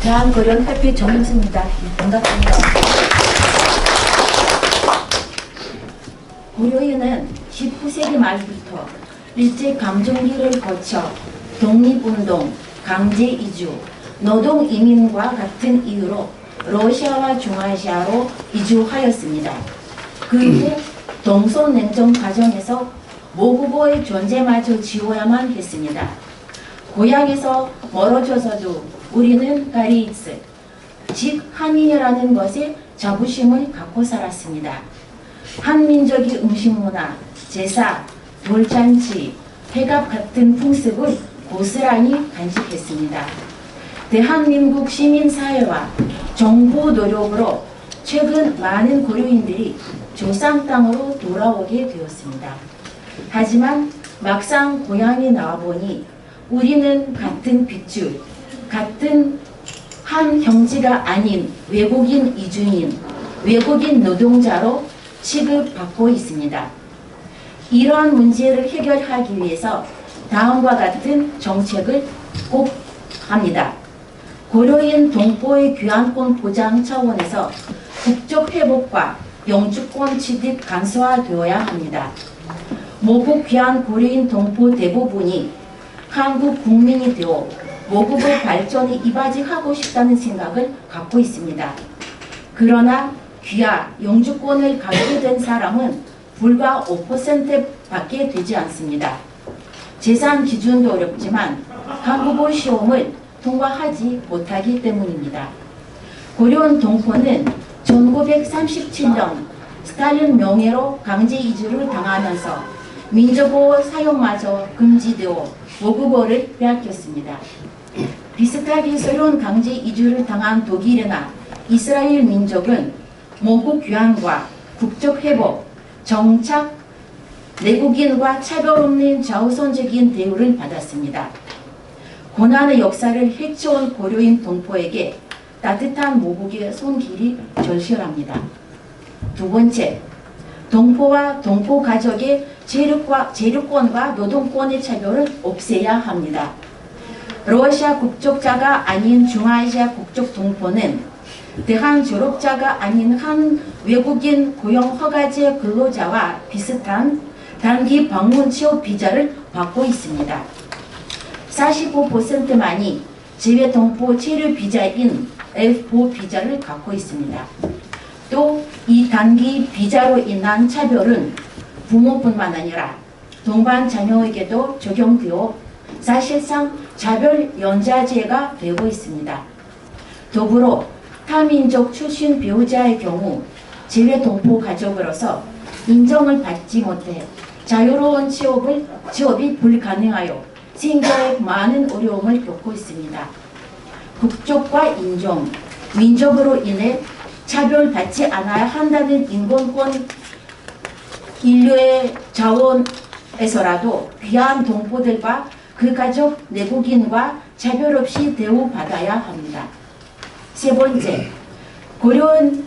대한고려협회 정임수입니다. 반갑습니다. 고려인은 19세기 말부터 일제감정기를 거쳐 독립운동, 강제이주, 노동이민과 같은 이유로 러시아와 중앙아시아로 이주하였습니다. 그 후 동서냉전 과정에서 모국어의 존재마저 지워야만 했습니다. 고향에서 멀어져서도 우리는 가리이츠, 즉 한인이라는 것에 자부심을 갖고 살았습니다. 한민족의 음식문화, 제사, 돌잔치, 회갑 같은 풍습을 고스란히 간직했습니다. 대한민국 시민사회와 정부 노력으로 최근 많은 고려인들이 조상 땅으로 돌아오게 되었습니다. 하지만 막상 고향에 나와보니 우리는 같은 핏줄, 같은 한 형제가 아닌 외국인 이주민, 외국인 노동자로 취급받고 있습니다. 이러한 문제를 해결하기 위해서 다음과 같은 정책을 꼭 합니다. 고려인 동포의 귀환권 보장 차원에서 국적 회복과 영주권 취득 간소화되어야 합니다. 모국 귀환 고려인 동포 대부분이 한국 국민이 되어 모국의 발전에 이바지하고 싶다는 생각을 갖고 있습니다. 그러나 귀화, 영주권을 갖게 된 사람은 불과 5%밖에 되지 않습니다. 재산 기준도 어렵지만 한국어 시험을 통과하지 못하기 때문입니다. 고려인 동포는 1937년 스탈린 명예로 강제 이주를 당하면서 민족어 사용마저 금지되어 모국어를 빼앗겼습니다. 비슷하게 새로운 강제 이주를 당한 독일이나 이스라엘 민족은 모국 귀환과 국적 회복, 정착, 내국인과 차별 없는 자우선적인 대우를 받았습니다. 고난의 역사를 헤쳐온 고려인 동포에게 따뜻한 모국의 손길이 절실합니다. 두 번째, 동포와 동포 가족의 재력권과 노동권의 차별을 없애야 합니다. 러시아 국적자가 아닌 중앙아시아 국적 동포는 대한 졸업자가 아닌 한 외국인 고용 허가제 근로자와 비슷한 단기 방문 취업 비자를 받고 있습니다. 45%만이 재외 동포 체류 비자인 F4 비자를 갖고 있습니다. 또 이 단기 비자로 인한 차별은 부모뿐만 아니라 동반 자녀에게도 적용되어 사실상 차별 연좌제가 되고 있습니다. 더불어 타민족 출신 배우자의 경우 재외 동포 가족으로서 인정을 받지 못해 자유로운 취업이 불가능하여 생계에 많은 어려움을 겪고 있습니다. 국적과 인종, 민족으로 인해 차별받지 않아야 한다는 인권권 인류의 자원에서라도 귀한 동포들과 그 가족 내국인과 차별 없이 대우받아야 합니다. 세 번째, 고려인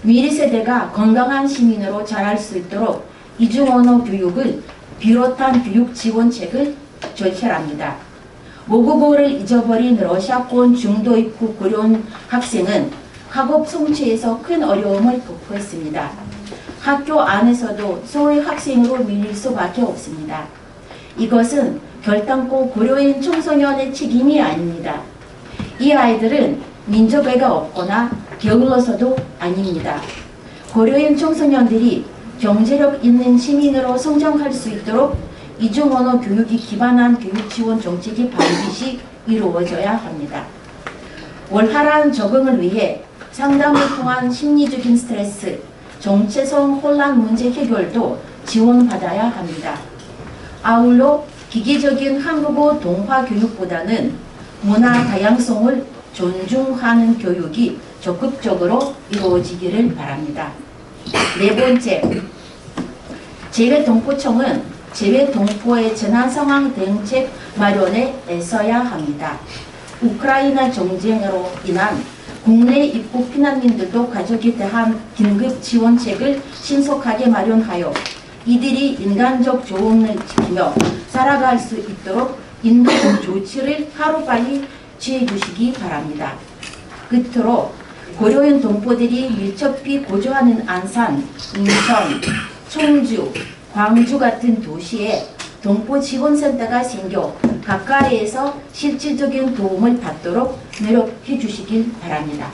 미래 세대가 건강한 시민으로 자랄 수 있도록 이중언어 교육을 비롯한 교육 지원책을 조치합니다. 모국어를 잊어버린 러시아권 중도 입국 고려인 학생은 학업 성취에서 큰 어려움을 겪었습니다. 학교 안에서도 소외 학생으로 밀릴 수밖에 없습니다. 이것은 결단코 고려인 청소년의 책임이 아닙니다. 이 아이들은 민족애가 없거나 게을러서도 아닙니다. 고려인 청소년들이 경제력 있는 시민으로 성장할 수 있도록 이중언어 교육이 기반한 교육 지원 정책이 반드시 이루어져야 합니다. 원활한 적응을 위해 상담을 통한 심리적인 스트레스, 정체성 혼란 문제 해결도 지원받아야 합니다. 아울러 기계적인 한국어 동화 교육보다는 문화 다양성을 존중하는 교육이 적극적으로 이루어지기를 바랍니다. 네 번째, 재외동포청은 재외동포의 재난상황 대응책 마련에 애써야 합니다. 우크라이나 전쟁으로 인한 국내 입국 피난민들도 가족에 대한 긴급 지원책을 신속하게 마련하여 이들이 인간적 조언을 지키며 살아갈 수 있도록 인도적 조치를 하루빨리 취해 주시기 바랍니다. 끝으로 고려인 동포들이 밀접히 거주하는 안산, 인천, 청주, 광주 같은 도시에 동포 지원센터가 생겨 가까이에서 실질적인 도움을 받도록 노력해 주시길 바랍니다.